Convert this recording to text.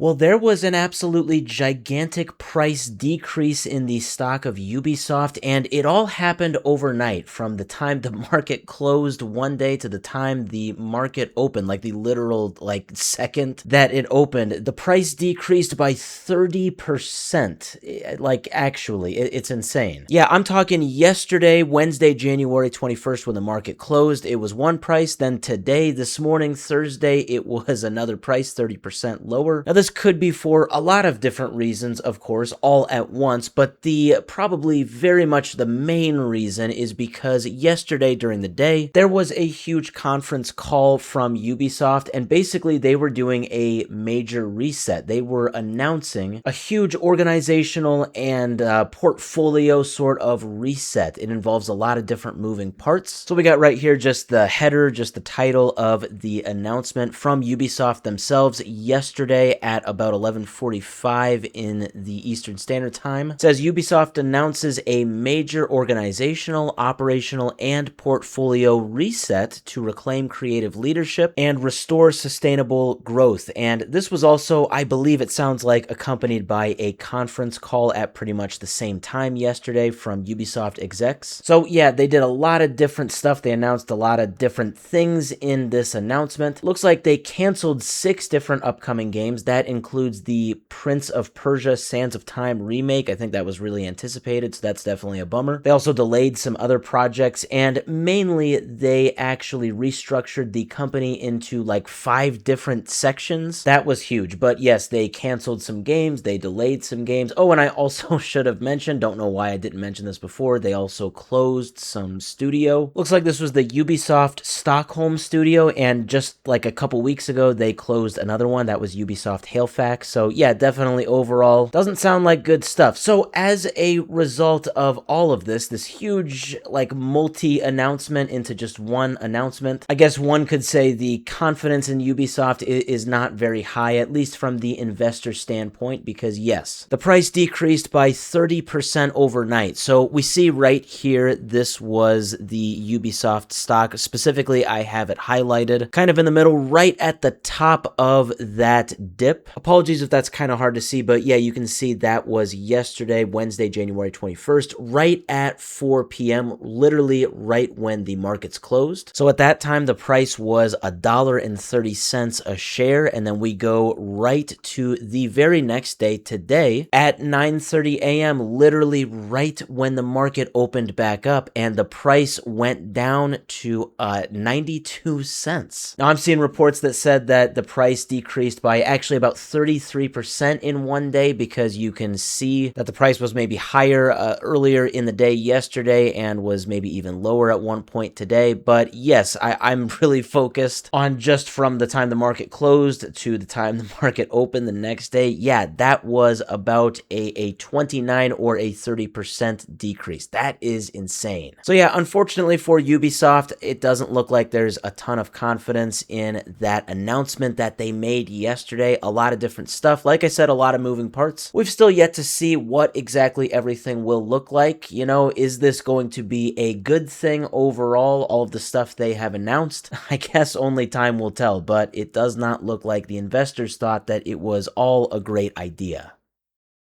Well, there was an absolutely gigantic price decrease in the stock of Ubisoft, and it all happened overnight from the time the market closed one day to the time the market opened, like the literal second that it opened. The price decreased by 30%. Like actually, it's insane. Yeah, I'm talking yesterday, Wednesday, January 21st, when the market closed, it was one price. Then today, this morning, Thursday, it was another price, 30% lower. Now, this could be for a lot of different reasons, of course, all at once, but the probably very much the main reason is because yesterday during the day, there was a huge conference call from Ubisoft, and basically they were doing a major reset. They were announcing a huge organizational and portfolio sort of reset. It involves a lot of different moving parts. So we got right here just the header, just the title of the announcement from Ubisoft themselves yesterday at about 11:45 in the Eastern Standard Time. It says Ubisoft announces a major organizational, operational, and portfolio reset to reclaim creative leadership and restore sustainable growth. And this was also, I believe it sounds like, accompanied by a conference call at pretty much the same time yesterday from Ubisoft execs. So yeah, they did a lot of different stuff. They announced a lot of different things in this announcement. Looks like they canceled 6 different upcoming games. That includes the Prince of Persia Sands of Time remake. I think that was really anticipated, so that's definitely a bummer. They also delayed some other projects, and mainly they actually restructured the company into like 5 different sections. That was huge, but yes, they canceled some games, they delayed some games. Oh, and I also should have mentioned, don't know why I didn't mention this before, they also closed some studio. Looks like this was the Ubisoft Stockholm studio, and just like a couple weeks ago, they closed another one. That was Ubisoft Halifax. So yeah, definitely overall, doesn't sound like good stuff. So as a result of all of this huge like multi-announcement into just one announcement, I guess one could say the confidence in Ubisoft is not very high, at least from the investor standpoint, because yes, the price decreased by 30% overnight. So we see right here, this was the Ubisoft stock. Specifically, I have it highlighted kind of in the middle, right at the top of that dip. Apologies if that's kind of hard to see, but yeah, you can see that was yesterday, Wednesday, January 21st, right at 4 p.m., literally right when the markets closed. So at that time, the price was $1.30 a share, and then we go right to the very next day, today, at 9:30 a.m., literally right when the market opened back up, and the price went down to 92 cents. Now, I'm seeing reports that said that the price decreased by actually about 33% in one day, because you can see that the price was maybe higher earlier in the day yesterday and was maybe even lower at one point today. But yes, I'm really focused on just from the time the market closed to the time the market opened the next day. Yeah, that was about a 29 or a 30% decrease. That is insane. So yeah, unfortunately for Ubisoft, it doesn't look like there's a ton of confidence in that announcement that they made yesterday. A lot of different stuff. Like I said, a lot of moving parts. We've still yet to see what exactly everything will look like. You know, is this going to be a good thing overall, all of the stuff they have announced? I guess only time will tell, but it does not look like the investors thought that it was all a great idea.